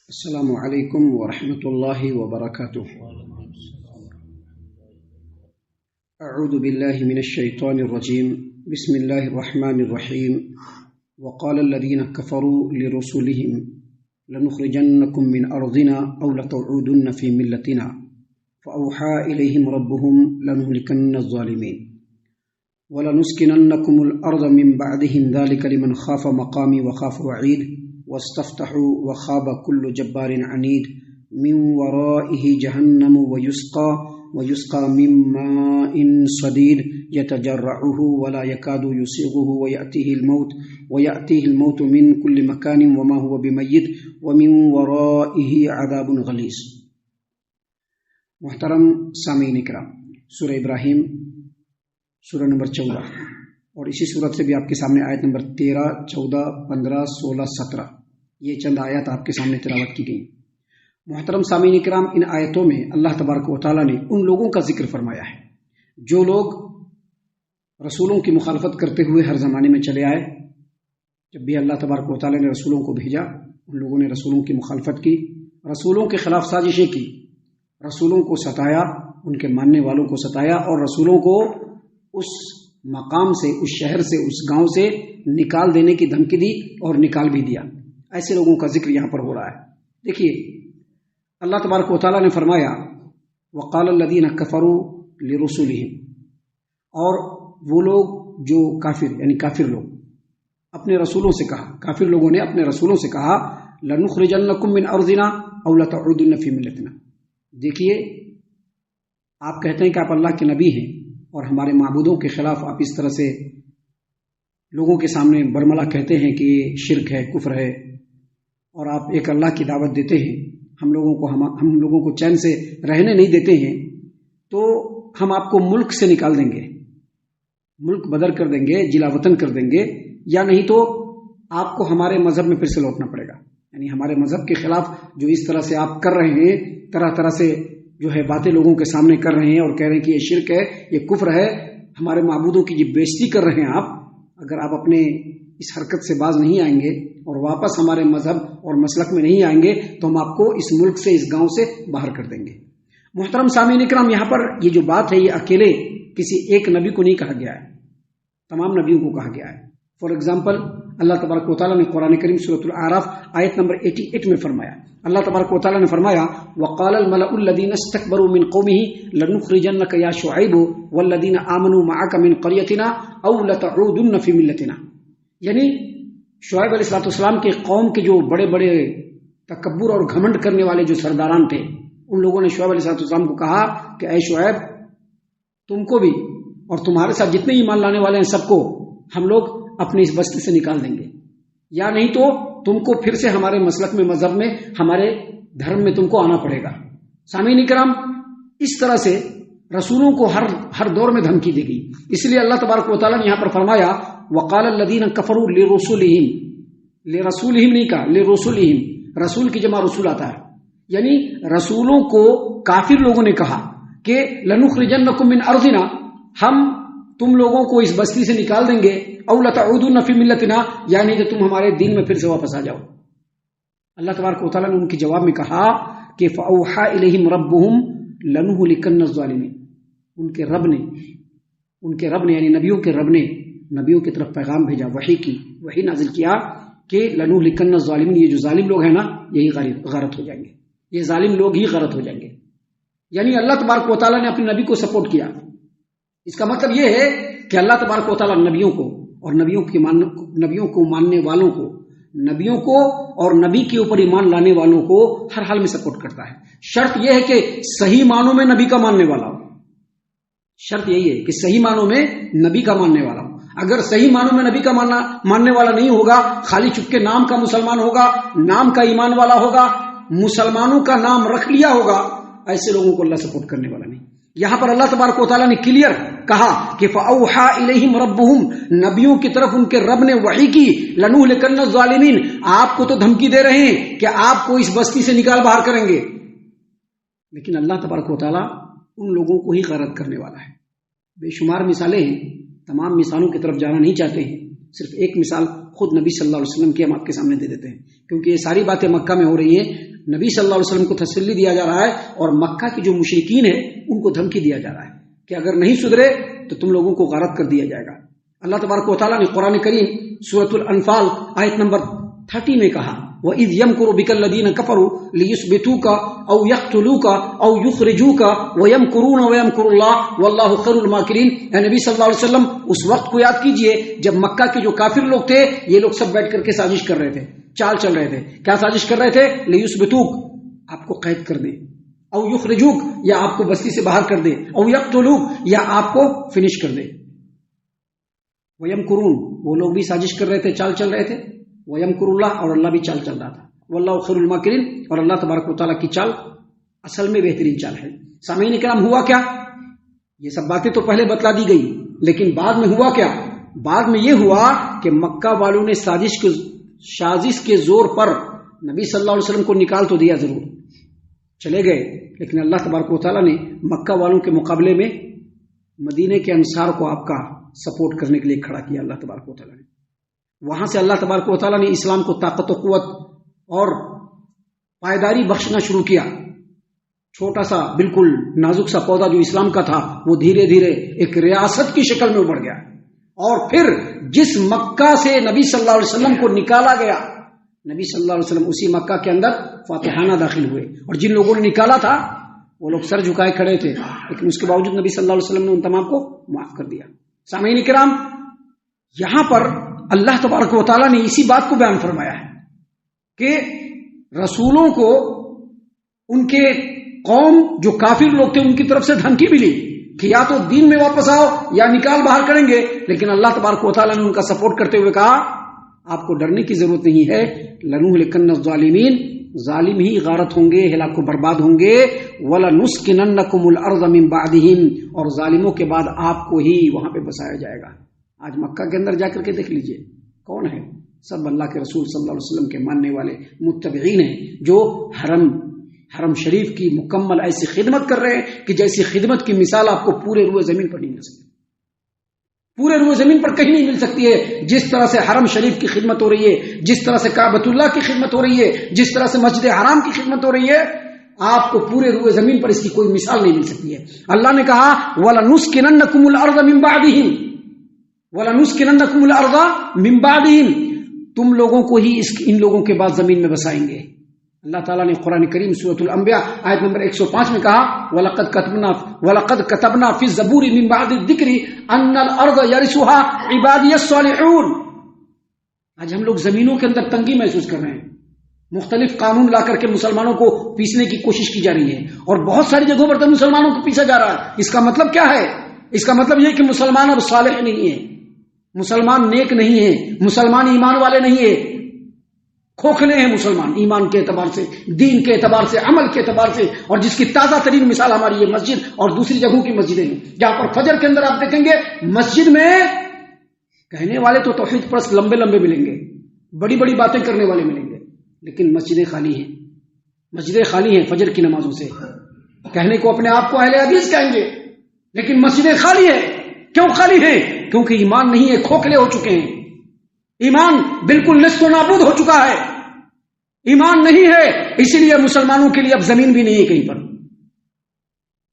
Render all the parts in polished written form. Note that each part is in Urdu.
السلام علیکم ورحمۃ اللہ وبرکاتہ۔ اعوذ باللہ من الشیطان الرجیم، بسم اللہ الرحمن الرحیم۔ وقال الذین کفروا لرسلهم لنخرجنکم من ارضنا او لتعودن فی ملتنا فاوحى الیہم ربهم لنهلكن الظالمین ولنسکننکم الارض من بعدهم ذلك لمن خاف مقامی وخاف وعید واستفتحوا وخاب كل جبار عنيد من ورائه جهنم ويسقى من ماء صديد يتجرعه ولا يكاد يسيغه ويأتيه الموت من كل مكان وما هو بميت ومن ورائه عذاب غليظ۔ محترم سامعین کرام، سورہ ابراہیم سورہ نمبر 14 اور اسی صورت سے بھی آپ کے سامنے آیت نمبر 13، 14، 15، 16، 17 یہ چند آیات آپ کے سامنے تلاوت کی گئی۔ محترم سامعین کرام، ان آیتوں میں اللہ تبارک و تعالیٰ نے ان لوگوں کا ذکر فرمایا ہے جو لوگ رسولوں کی مخالفت کرتے ہوئے ہر زمانے میں چلے آئے۔ جب بھی اللہ تبارک و تعالیٰ نے رسولوں کو بھیجا، ان لوگوں نے رسولوں کی مخالفت کی، رسولوں کے خلاف سازشیں کی، رسولوں کو ستایا، ان کے ماننے والوں کو ستایا اور رسولوں کو اس مقام سے، اس شہر سے، اس گاؤں سے نکال دینے کی دھمکی دی اور نکال بھی دیا۔ ایسے لوگوں کا ذکر یہاں پر ہو رہا ہے۔ دیکھیے، اللہ تبارک و تعالیٰ نے فرمایا وقال الذین کفروا لرسلہم، اور وہ لوگ جو کافر یعنی کافر لوگ اپنے رسولوں سے کہا، کافر لوگوں نے اپنے رسولوں سے کہا لنخرجنکم من ارضنا او لتعودن فی ملتنا۔ دیکھیے، آپ کہتے ہیں کہ آپ اللہ کے نبی ہیں اور ہمارے معبودوں کے خلاف آپ اس طرح سے لوگوں کے سامنے برملا کہتے ہیں کہ یہ شرک ہے، کفر ہے، اور آپ ایک اللہ کی دعوت دیتے ہیں، ہم لوگوں کو چین سے رہنے نہیں دیتے ہیں، تو ہم آپ کو ملک سے نکال دیں گے، ملک بدر کر دیں گے، جلا وطن کر دیں گے، یا نہیں تو آپ کو ہمارے مذہب میں پھر سے لوٹنا پڑے گا۔ یعنی ہمارے مذہب کے خلاف جو اس طرح سے آپ کر رہے ہیں، طرح طرح سے جو ہے باتیں لوگوں کے سامنے کر رہے ہیں اور کہہ رہے ہیں کہ یہ شرک ہے، یہ کفر ہے، ہمارے معبودوں کی جو بےزتی کر رہے ہیں آپ، اگر آپ اپنے اس حرکت سے باز نہیں آئیں گے اور واپس ہمارے مذہب اور مسلک میں نہیں آئیں گے تو ہم آپ کو اس ملک سے، اس گاؤں سے باہر کر دیں گے۔ محترم سامعین اکرام، یہاں پر یہ جو بات ہے یہ اکیلے کسی ایک نبی کو نہیں کہا گیا ہے، تمام نبیوں کو کہا گیا ہے۔ فار ایگزامپل، اللہ تبارک و تعالیٰ نے قرآن کریم سورۃ الاعراف آیت نمبر 88 میں فرمایا، اللہ تبارک و تعالیٰ نے فرمایا وقال الملأ الذين استكبروا من قومه لنخرجنك يا شعيب والذين آمنوا معك من قريتنا او لتعودن في ملتنا۔ یعنی شعیب علیہ السلام کے قوم کے جو بڑے بڑے تکبر اور گھمنڈ کرنے والے جو سرداران تھے، ان لوگوں نے شعیب علیہ السلام کو کہا کہ اے شعیب، تم کو بھی اور تمہارے ساتھ جتنے ایمان لانے والے ہیں سب کو ہم لوگ اپنی اس بستی سے نکال دیں گے، یا نہیں تو تم کو پھر سے ہمارے مسلک میں، مذہب میں، ہمارے دھرم میں تم کو آنا پڑے گا۔ سامعین کرام، اس طرح سے رسولوں کو ہر دور میں دھمکی دی گئی۔ اس لیے اللہ تبارک و تعالیٰ نے یہاں پر فرمایا وقال الذین کفروا لرسلہم، لرسولہم نہیں کہا، لرسلہم، رسول کی جمع رسول آتا ہے، یعنی رسولوں کو کافر لوگوں نے کہا کہ لنخرجنکم من ارضنا، ہم تم لوگوں کو اس بستی سے نکال دیں گے، او لتعودن فی ملتنا، یعنی کہ تم ہمارے دین میں پھر سے واپس آ جاؤ۔ اللہ تبارک و تعالیٰ نے ان کے جواب میں کہا کہ فاوحى الیہم ربهم لنهلكن الظالمین، ان کے رب نے یعنی نبیوں کے رب نے نبیوں کی طرف پیغام بھیجا، وحی نازل کیا کہ لنهلكن الظالمین، یہ جو ظالم لوگ ہیں نا یہی غارت ہو جائیں گے، یہ ظالم لوگ ہی غارت ہو جائیں گے۔ یعنی اللہ تبارک و تعالیٰ نے اپنے نبی کو سپورٹ کیا۔ اس کا مطلب یہ ہے کہ اللہ تبارک و تعالیٰ نبیوں کو اور نبیوں کو ماننے والوں کو، نبیوں کو اور نبی کے اوپر ایمان لانے والوں کو ہر حال میں سپورٹ کرتا ہے۔ شرط یہ ہے کہ صحیح معنوں میں نبی کا ماننے والا ہو، شرط یہی ہے کہ صحیح معنوں میں نبی کا ماننے والا ہو۔ اگر صحیح معنوں میں نبی کا ماننے والا نہیں ہوگا، خالی چپکے نام کا مسلمان ہوگا، نام کا ایمان والا ہوگا، مسلمانوں کا نام رکھ لیا ہوگا، ایسے لوگوں کو اللہ سپورٹ کرنے والا نہیں۔ یہاں پر اللہ تبارک و تعالیٰ نے کلیئر کہا کہ فَأَوْحَى إِلَيْهِمْ رَبُّهُمْ، نبیوں کی طرف ان کے رب نے وحی کی، لَنُهْلِكَنَّ الظَّالِمِينَ، آپ کو تو دھمکی دے رہے ہیں کہ آپ کو اس بستی سے نکال باہر کریں گے، لیکن اللہ تبارک و تعالیٰ ان لوگوں کو ہی غارت کرنے والا ہے۔ بے شمار مثالیں ہیں، تمام مثالوں کی طرف جانا نہیں چاہتے ہیں، صرف ایک مثال خود نبی صلی اللہ علیہ وسلم کی ہم آپ کے سامنے دے دیتے ہیں، کیونکہ یہ ساری باتیں مکہ میں ہو رہی ہیں، نبی صلی اللہ علیہ وسلم کو تسلی دیا جا رہا ہے اور مکہ کے جو مشرکین ہیں ان کو دھمکی دیا جا رہا ہے کہ اگر نہیں سدھرے تو تم لوگوں کو غارت کر دیا جائے گا. اللہ تبارک و تعالیٰ نے قرآن کریم سورۃ الانفال آیت نمبر 30 میں کہا وَإِذْ يَمْكُرُ بِكَ الَّذِينَ كَفَرُوا لِيُثْبِتُوكَ أَوْ يَقْتُلُوكَ أَوْ يُخْرِجُوكَ وَيَمْكُرُونَ وَيَمْكُرُ اللَّهُ وَاللَّهُ خَيْرُ الْمَاكِرِينَ. اے نبی صلی اللہ علیہ وسلم اس وقت کو یاد کیجئے جب مکہ کے جو کافر لوگ تھے یہ لوگ سب بیٹھ کر کے سازش کر رہے تھے, چال چل رہے تھے. کیا سازش کر رہے تھے؟ لِيُثْبِتُوكَ آپ کو قید کر دیں, او یخرجوک یا آپ کو بستی سے باہر کر دے, او یقتلوک یا آپ کو فنش کر دے. وَيَمْكُرُونَ وہ لوگ بھی سازش کر رہے تھے, چال چل رہے تھے. وَيَمْكُرُ اللَّهُ اور اللہ بھی چال چل رہا تھا. وَاللَّهُ خَيْرُ الْمَاكِرِينَ اور اللہ تبارک و تعالیٰ کی چال اصل میں بہترین چال ہے. سامعین کرام ہوا کیا؟ یہ سب باتیں تو پہلے بتلا دی گئی لیکن بعد میں ہوا کیا؟ بعد میں یہ ہوا کہ مکہ والوں نے سازش کے زور پر نبی صلی اللہ علیہ وسلم کو نکال تو دیا, ضرور چلے گئے, لیکن اللہ تبارک و تعالیٰ نے مکہ والوں کے مقابلے میں مدینے کے انصار کو آپ کا سپورٹ کرنے کے لیے کھڑا کیا. اللہ تبارک و تعالیٰ نے وہاں سے اللہ تبارک و تعالیٰ نے اسلام کو طاقت و قوت اور پائیداری بخشنا شروع کیا. چھوٹا سا بالکل نازک سا پودا جو اسلام کا تھا وہ دھیرے دھیرے ایک ریاست کی شکل میں ابھر گیا. اور پھر جس مکہ سے نبی صلی اللہ علیہ وسلم کو نکالا گیا, نبی صلی اللہ علیہ وسلم اسی مکہ کے اندر فاتحانہ داخل ہوئے, اور جن لوگوں نے نکالا تھا وہ لوگ سر جھکائے کھڑے تھے, لیکن اس کے باوجود نبی صلی اللہ علیہ وسلم نے ان تمام کو معاف کر دیا. سامعین کرام یہاں پر اللہ تبارک و تعالیٰ نے اسی بات کو بیان فرمایا ہے کہ رسولوں کو ان کے قوم جو کافر لوگ تھے ان کی طرف سے دھمکی ملی کہ یا تو دین میں واپس آؤ یا نکال باہر کریں گے, لیکن اللہ تبارک و تعالیٰ نے ان کا سپورٹ کرتے ہوئے کہا آپ کو ڈرنے کی ضرورت نہیں ہے. لَنُهْلِكَنَّ الظَّالِمِينَ ظالم ہی غارت ہوں گے, ہلاک و برباد ہوں گے. وَلَنُسْكِنَنَّكُمُ الْأَرْضَ مِنْ بَعْدِهِمْ اور ظالموں کے بعد آپ کو ہی وہاں پہ بسایا جائے گا. آج مکہ کے اندر جا کر کے دیکھ لیجئے کون ہے, سب اللہ کے رسول صلی اللہ علیہ وسلم کے ماننے والے متبعین ہیں جو حرم شریف کی مکمل ایسی خدمت کر رہے ہیں کہ جیسی خدمت کی مثال آپ کو پورے روئے زمین پر نہیں مل سکتی, پورے روئے زمین پر کہیں نہیں مل سکتی ہے. جس طرح سے حرم شریف کی خدمت ہو رہی ہے, جس طرح سے کعبۃ اللہ کی خدمت ہو رہی ہے, جس طرح سے مسجد حرام کی خدمت ہو رہی ہے, آپ کو پورے روئے زمین پر اس کی کوئی مثال نہیں مل سکتی ہے. اللہ نے کہا وَلَنُسْكِنَنَّكُمُ الْأَرْضَ مِنْ بَعْدِهِمْ وَلَنُسْكِنَنَّكُمُ الْأَرْضَ مِنْ بَعْدِهِمْ تم لوگوں کو ہی ان لوگوں کے بعد زمین میں بسائیں گے. اللہ تعالیٰ نے قرآن کریم سورۃ الانبیاء آیت نمبر 105 میں کہا وَلَقَدْ كَتَبْنَا فِي الزَّبُورِ مِنْ بَعْدِ الذِّكْرِ أَنَّ الْأَرْضَ يَرِثُهَا عِبَادِيَ الصَّالِحُونَ. آج ہم لوگ زمینوں کے اندر تنگی محسوس کر رہے ہیں, مختلف قانون لا کر کے مسلمانوں کو پیسنے کی کوشش کی جا رہی ہے, اور بہت ساری جگہوں پر تو مسلمانوں کو پیسا جا رہا ہے. اس کا مطلب کیا ہے؟ اس کا مطلب یہ کہ مسلمان اب صالح نہیں ہے, مسلمان نیک نہیں ہے, مسلمان ایمان والے نہیں ہے, کھوکھلے ہیں مسلمان ایمان کے اعتبار سے, دین کے اعتبار سے, عمل کے اعتبار سے. اور جس کی تازہ ترین مثال ہماری یہ مسجد اور دوسری جگہوں کی مسجدیں ہیں, جہاں پر فجر کے اندر آپ دیکھیں گے مسجد میں کہنے والے تو توحید پرست لمبے لمبے ملیں گے, بڑی بڑی باتیں کرنے والے ملیں گے, لیکن مسجدیں خالی ہیں, مسجدیں خالی ہیں فجر کی نمازوں سے. کہنے کو اپنے آپ کو اہل حدیث کہیں گے, لیکن مسجدیں خالی ہیں. کیوں خالی ہیں؟ کیونکہ ایمان نہیں ہے, کھوکھلے ہو چکے ہیں, ایمان بالکل نصف و نابود ہو چکا ہے, ایمان نہیں ہے. اسی لیے مسلمانوں کے لیے اب زمین بھی نہیں ہے کہیں پر,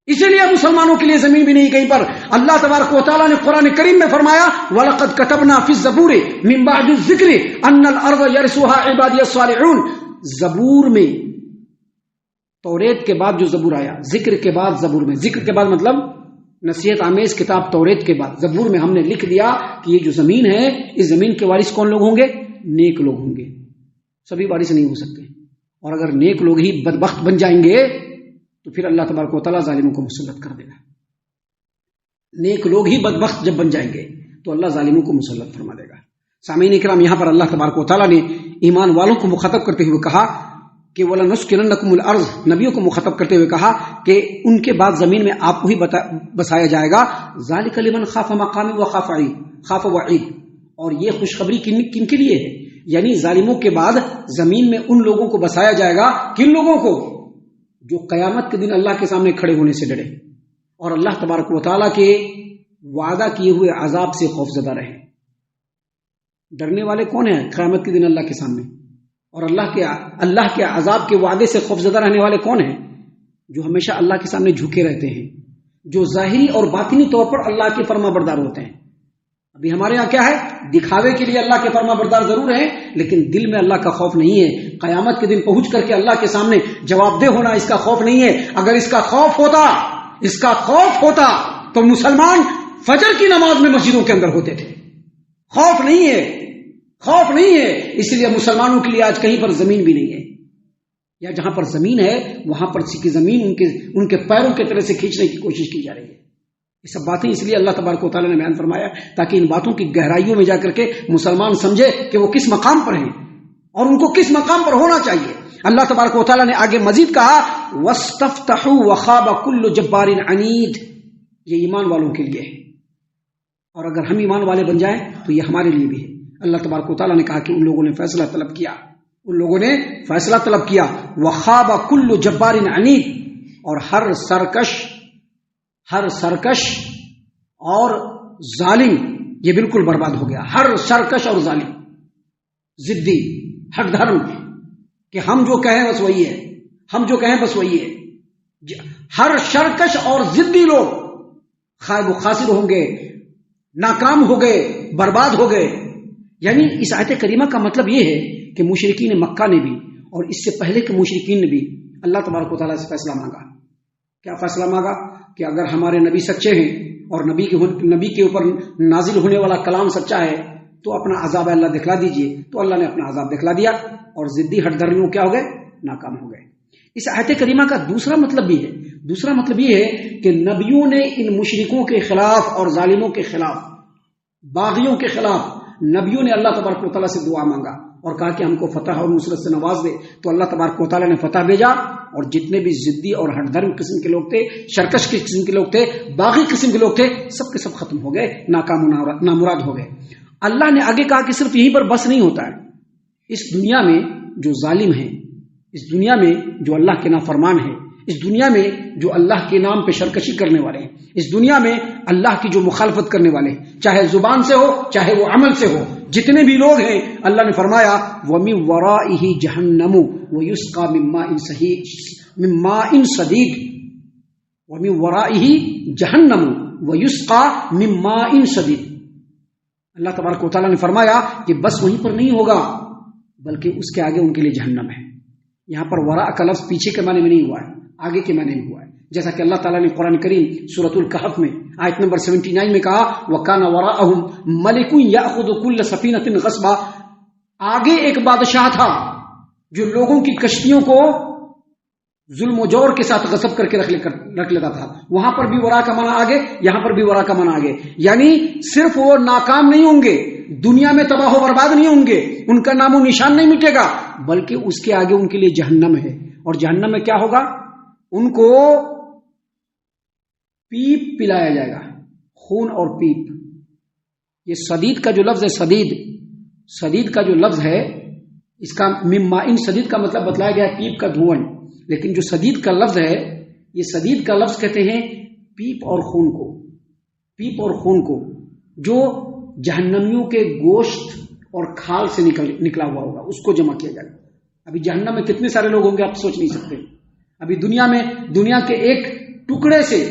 اسی لیے مسلمانوں کے لیے زمین بھی نہیں کہیں پر. اللہ تبارک و تعالیٰ نے قرآن کریم میں فرمایا وَلَقَدْ كَتَبْنَا فِي الزَّبُورِ مِنْ بَعْدِ الذِّكْرِ أَنَّ الْأَرْضَ يَرِثُهَا عِبَادِيَ الصَّالِحُونَ. زبور میں توریت کے بعد جو زبور آیا, ذکر کے بعد زبور میں, ذکر کے بعد مطلب نصیحت آمیز کتاب توریت کے بعد زبور میں ہم نے لکھ دیا کہ یہ جو زمین ہے اس زمین کے وارث کون لوگ ہوں گے؟ نیک لوگ ہوں گے. سبھی وارث نہیں ہو سکتے, اور اگر نیک لوگ ہی بدبخت بن جائیں گے تو پھر اللہ تبارک و تعالیٰ ظالموں کو مسلط کر دے گا. نیک لوگ ہی بدبخت جب بن جائیں گے تو اللہ ظالموں کو مسلط فرما دے گا. سامعین کرام یہاں پر اللہ تبارک و تعالیٰ نے ایمان والوں کو مخاطب کرتے ہوئے کہا کہ وَلَنُسْكِنَنَّكُمُ الْأَرْضَ, نبیوں کو مخاطب کرتے ہوئے کہا کہ ان کے بعد زمین میں آپ کو ہی بسایا جائے گا. ذَلِكَ لِمَنْ خَافَ مَقَامِي وَخَافَ وَعِيدِ. اور یہ خوشخبری کن کے لیے ہے؟ یعنی ظالموں کے بعد زمین میں ان لوگوں کو بسایا جائے گا. کن لوگوں کو؟ جو قیامت کے دن اللہ کے سامنے کھڑے ہونے سے ڈرے اور اللہ تبارک و تعالیٰ کے وعدہ کیے ہوئے عذاب سے خوفزدہ رہے. ڈرنے والے کون ہیں قیامت کے دن اللہ کے سامنے؟ اور اللہ کے عذاب کے وعدے سے خوفزدہ رہنے والے کون ہیں؟ جو ہمیشہ اللہ کے سامنے جھکے رہتے ہیں، جو ظاہری اور باطنی طور پر اللہ کے فرما بردار ہوتے ہیں۔ ابھی ہمارے یہاں کیا ہے؟ دکھاوے کے لیے اللہ کے فرما بردار ضرور ہیں، لیکن دل میں اللہ کا خوف نہیں ہے۔ قیامت کے دن پہنچ کر کے اللہ کے سامنے جواب دہ ہونا، اس کا خوف نہیں ہے۔ اگر اس کا خوف ہوتا تو مسلمان فجر کی نماز میں مسجدوں کے اندر ہوتے تھے۔ خوف نہیں ہے، اس لیے مسلمانوں کے لیے آج کہیں پر زمین بھی نہیں ہے، یا جہاں پر زمین ہے وہاں پر کی زمین ان کے پیروں کے طرح سے کھینچنے کی کوشش کی جا رہی ہے۔ یہ سب باتیں اس لیے اللہ تبارک و تعالیٰ نے بیان فرمایا تاکہ ان باتوں کی گہرائیوں میں جا کر کے مسلمان سمجھے کہ وہ کس مقام پر ہیں اور ان کو کس مقام پر ہونا چاہیے۔ اللہ تبارک و تعالیٰ نے آگے مزید کہا وَاسْتَفْتَحُوا وَخَابَ كُلُّ جَبَّارٍ عَنِيدٍ، یہ ایمان والوں کے لیے ہے، اور اگر ہم ایمان والے بن جائیں تو یہ ہمارے لیے بھی ہے۔ اللہ تبارک و تعالیٰ نے کہا کہ ان لوگوں نے فیصلہ طلب کیا، وَخَابَ كُلُّ جَبَّارٍ عَنِيدٍ، اور ہر سرکش اور ظالم یہ بالکل برباد ہو گیا۔ ہر سرکش اور ظالم، ضدی، ہٹ دھرم، کہ ہم جو کہیں بس وہی ہے، ہر سرکش اور ضدی لوگ خائب و خاسر ہوں گے، ناکام ہو گئے، برباد ہو گئے۔ یعنی اس آیت کریمہ کا مطلب یہ ہے کہ مشرکین مکہ نے بھی اور اس سے پہلے کے مشرکین نے بھی اللہ تبارک و تعالیٰ سے فیصلہ مانگا۔ کیا فیصلہ مانگا؟ کہ اگر ہمارے نبی سچے ہیں اور نبی کے اوپر نازل ہونے والا کلام سچا ہے تو اپنا عذاب اللہ دکھلا دیجئے۔ تو اللہ نے اپنا عذاب دکھلا دیا اور ضدی ہٹ دھرمیوں کیا ہو گئے؟ ناکام ہو گئے۔ اس آیت کریمہ کا دوسرا مطلب یہ ہے کہ نبیوں نے ان مشرکوں کے خلاف اور ظالموں کے خلاف، باغیوں کے خلاف، نبیوں نے اللہ تبارک و تعالیٰ سے دعا مانگا اور کہا کہ ہم کو فتح اور نصرت سے نواز دے، تو اللہ تبارک و تعالیٰ نے فتح بھیجا، اور جتنے بھی ضدی اور ہٹ دھرم قسم کے لوگ تھے، شرکش کے قسم کے لوگ تھے، باغی قسم کے لوگ تھے، سب کے سب ختم ہو گئے، ناکام نامراد ہو گئے۔ اللہ نے آگے کہا کہ صرف یہیں پر بس نہیں ہوتا ہے، اس دنیا میں جو ظالم ہیں، اس دنیا میں جو اللہ کے نافرمان ہیں، اس دنیا میں جو اللہ کے نام پہ شرکشی کرنے والے ہیں، اس دنیا میں اللہ کی جو مخالفت کرنے والے ہیں، چاہے زبان سے ہو چاہے وہ عمل سے ہو، جتنے بھی لوگ ہیں، اللہ نے فرمایا وَمِن وَرَائِهِ جَهَنَّمُ وَيُسْقَى مِن مَّاءٍ صَدِيدٍ، وَمِن وَرَائِهِ جَهَنَّمُ وَيُسْقَى مِن مَّاءٍ صَدِيدٍ۔ اللہ تبارک و تعالیٰ نے فرمایا کہ بس وہیں پر نہیں ہوگا، بلکہ اس کے آگے ان کے لیے جہنم ہے۔ یہاں پر وراء کا لفظ پیچھے کے معنی میں نہیں ہوا ہے، آگے کے معنی میں ہوا ہے، جیسا کہ اللہ تعالیٰ نے قرآن کریم سورۃ الکہف میں آیت نمبر 79 میں کہا وَكَانَ وَرَاءَهُمْ مَلِكٌ يَأْخُذُ كُلَّ سَفِينَةٍ غَصْبًا، آگے ایک بادشاہ تھا جو لوگوں کی کشتیوں کو ظلم و جور کے ساتھ غصب کر کے رکھ لیتا تھا۔ وہاں پر بھی ورا کا معنی آگے، یہاں پر بھی ورا کا معنی آگے، یعنی صرف وہ ناکام نہیں ہوں گے، دنیا میں تباہ و برباد نہیں ہوں گے، ان کا نام و نشان نہیں مٹے گا، بلکہ اس کے آگے ان کے لیے جہنم ہے۔ اور جہنم میں کیا ہوگا؟ ان کو پیپ پلایا جائے گا، خون اور پیپ۔ یہ صدید کا جو لفظ ہے، صدید کا جو لفظ ہے، اس کا ممائن صدید کا مطلب بتلایا گیا ہے پیپ کا دھواں، لیکن جو صدید کا لفظ ہے، یہ صدید کا لفظ کہتے ہیں پیپ اور خون کو، جو جہنمیوں کے گوشت اور کھال سے نکلا ہوا ہوگا، اس کو جمع کیا جائے گا۔ ابھی جہنم میں کتنے سارے لوگ ہوں گے آپ سوچ نہیں سکتے۔ ابھی دنیا کے ایک ٹکڑے سے،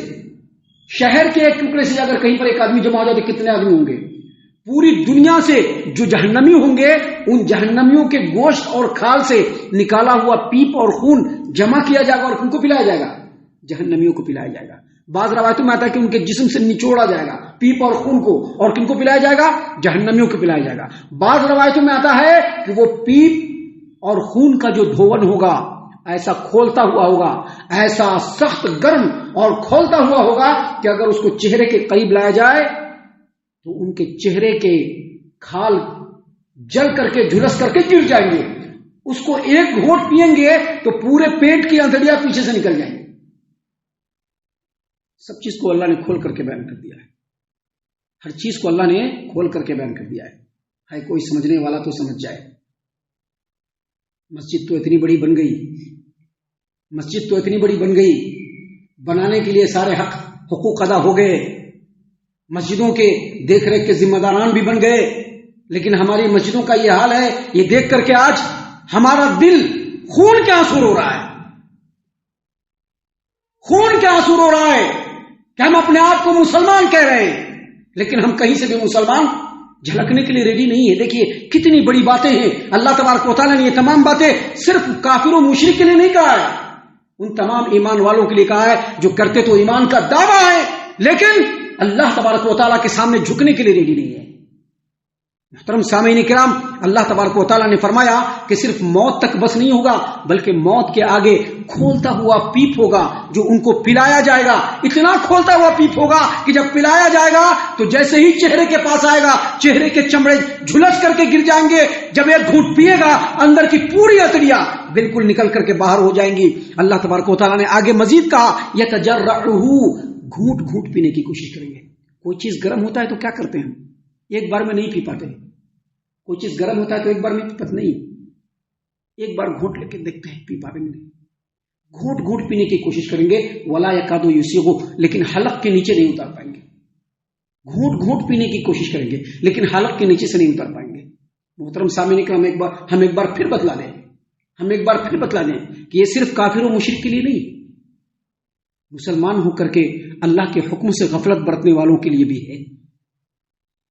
شہر کے ایک ٹکڑے سے اگر کہیں پر ایک آدمی جمع ہو جائے تو کتنے آدمی ہوں گے؟ پوری دنیا سے جو جہنمی ہوں گے، ان جہنمیوں کے گوشت اور کھال سے نکالا ہوا پیپ اور خون جمع کیا جائے گا اور کن کو پلایا جائے گا؟ جہنمیوں کو پلایا جائے گا۔ بعض روایتوں میں آتا ہے کہ ان کے جسم سے نچوڑا جائے گا پیپ اور خون کو، اور کن کو پلایا جائے گا؟ جہنمیوں کو پلایا جائے گا۔ بعض روایتوں میں آتا ہے کہ وہ پیپ اور خون کا جو دھون ہوگا ایسا کھولتا ہوا ہوگا، ایسا سخت گرم اور کھولتا ہوا ہوگا کہ اگر اس کو چہرے کے قریب لایا جائے تو ان کے چہرے کے کھال جل کر کے جھلس کر کے گر جائیں گے۔ اس کو ایک گھونٹ پئیں گے تو پورے پیٹ کی اندڑیاں پیچھے سے نکل جائیں گے۔ سب چیز کو اللہ نے کھول کر کے بیان کر دیا ہے، ہر چیز کو اللہ نے کھول کر کے بیان کر دیا ہے کوئی سمجھنے والا تو سمجھ جائے۔ مسجد تو اتنی بڑی بن گئی، بنانے کے لیے سارے حقوق ادا ہو گئے، مسجدوں کے دیکھ ریکھ کے ذمہ داران بھی بن گئے، لیکن ہماری مسجدوں کا یہ حال ہے، یہ دیکھ کر کے آج ہمارا دل خون کے آنسو رو رہا ہے، خون کے آنسو رو رہا ہے کہ ہم اپنے آپ کو مسلمان کہہ رہے ہیں، لیکن ہم کہیں سے بھی مسلمان جھلکنے کے لیے ریڈی نہیں ہے۔ دیکھیے کتنی بڑی باتیں ہیں، اللہ تبارک و تعالیٰ نے یہ تمام باتیں صرف کافر و مشرک کے لیے نہیں کہا ہے، ان تمام ایمان والوں کے لیے کہا ہے جو کرتے تو ایمان کا دعویٰ ہے لیکن اللہ تبارک و تعالیٰ کے سامنے جھکنے کے لیے ریڈی نہیں ہے۔ محترم سامعین کرام، اللہ تبارک و تعالیٰ نے فرمایا کہ صرف موت تک بس نہیں ہوگا بلکہ موت کے آگے کھولتا ہوا پیپ ہوگا جو ان کو پلایا جائے گا، اتنا کھولتا ہوا پیپ ہوگا کہ جب پلایا جائے گا تو جیسے ہی چہرے کے پاس آئے گا چہرے کے چمڑے جھلس کر کے گر جائیں گے، جب ایک گھونٹ پیے گا اندر کی پوری اتڑیاں بالکل نکل کر کے باہر ہو جائیں گی۔ اللہ تبارک و تعالیٰ نے آگے مزید کہا یتجرعہ، گھونٹ گھونٹ پینے کی کوشش کریں گے۔ کوئی چیز گرم ہوتا ہے تو کیا کرتے ہیں؟ ایک بار میں نہیں پی پاتے۔ کوئی چیز گرم ہوتا ہے تو ایک بار میں پی پاتے نہیں، ایک بار گھونٹ لے کے دیکھتے ہیں، پی پائیں گے، گھونٹ گھونٹ پینے کی کوشش کریں گے۔ ولا یکادو یسیغ، لیکن حلق کے نیچے نہیں اتار پائیں گے۔ گھونٹ گھونٹ پینے کی کوشش کریں گے لیکن حلق کے نیچے سے نہیں اتار پائیں گے۔ محترم سامعین کرام، ہم ایک بار پھر بتلا دیں کہ یہ صرف کافر و مشرک کے لیے نہیں، مسلمان ہو کر کے اللہ کے حکم سے غفلت برتنے والوں کے لیے بھی ہے،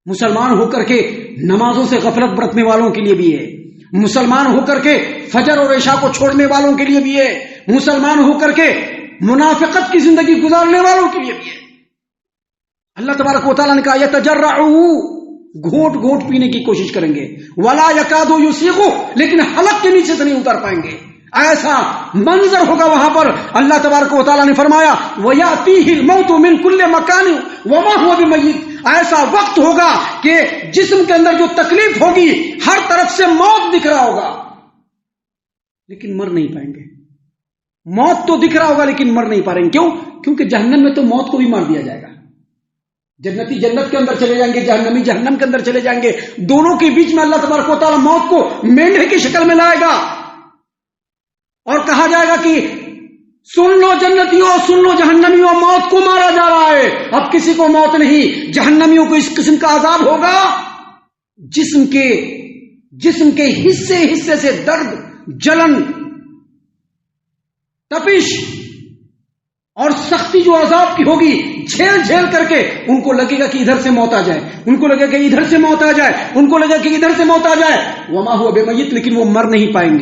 مسلمان ہو کر کے نمازوں سے غفلت برتنے والوں کے لیے بھی ہے، مسلمان ہو کر کے فجر اور عشاء کو چھوڑنے والوں کے لیے بھی ہے، مسلمان ہو کر کے منافقت کی زندگی گزارنے والوں کے لیے بھی ہے۔ اللہ تبارک و تعالیٰ نے کہا یتجرعہ، گھونٹ گھونٹ پینے کی کوشش کریں گے، ولا یکادو یسیغ، لیکن حلق کے نیچے سے نہیں اتار پائیں گے۔ ایسا منظر ہوگا وہاں پر۔ اللہ تبارک و تعالیٰ نے فرمایا وَيَأْتِيهِ الْمَوْتُ مِنْ كُلِّ مَكَانٍ وَمَا هُوَ بِمَيِّتٍ، ایسا وقت ہوگا کہ جسم کے اندر جو تکلیف ہوگی ہر طرف سے موت دکھ رہا ہوگا لیکن مر نہیں پائیں گے۔ موت تو دکھ رہا ہوگا لیکن مر نہیں پائیں گے۔ کیوں؟ کیونکہ جہنم میں تو موت کو بھی مار دیا جائے گا، جنتی جنت کے اندر چلے جائیں گے، جہنمی جہنم کے اندر چلے جائیں گے، دونوں کے بیچ میں اللہ تبارک و تعالیٰ موت کو مینڈے کی شکل میں لائے گا اور کہا جائے گا کہ سن لو جنتیوں، سن لو جہنمیوں، موت کو مارا جا رہا ہے، اب کسی کو موت نہیں۔ جہنمیوں کو اس قسم کا عذاب ہوگا، جسم کے حصے سے درد، جلن، تپش اور سختی جو عذاب کی ہوگی جھیل کر کے ان کو لگے گا کہ ادھر سے موت آ جائے، ان کو لگے گا کہ ادھر سے موت آ جائے، ان کو لگے گا کہ ادھر سے موت آ جائے۔ وما ہوا بمیت، لیکن وہ مر نہیں پائیں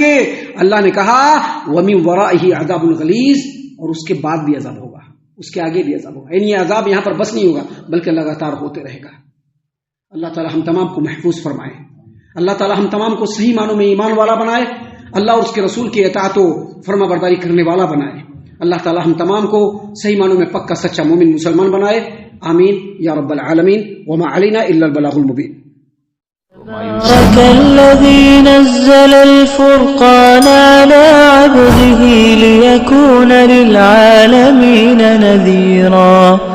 گے۔ اللہ نے کہا وَمِن وَرَائِهِ عَذَابٌ غَلِيظٌ، اور اس کے بعد بھی عذاب ہوگا، اس کے آگے بھی عذاب ہوگا، یعنی یہ عذاب یہاں پر بس نہیں ہوگا بلکہ لگاتار ہوتے رہے گا۔ اللہ تعالی ہم تمام کو محفوظ فرمائے، اللہ تعالی ہم تمام کو صحیح معنوں میں ایمان والا بنائے، اللہ اور اس کے رسول کی اطاعت و فرما برداری کرنے والا بنائے۔ اللہ تعالی ہم تمام کو صحیح معنوں میں پکا سچا مومن مسلمان بنائے، آمین یا رب العالمین۔ وما علینا الا البلاغ المبین۔ تبارك الذي نزل الفرقان على عبده ليكون للعالمين نذيرا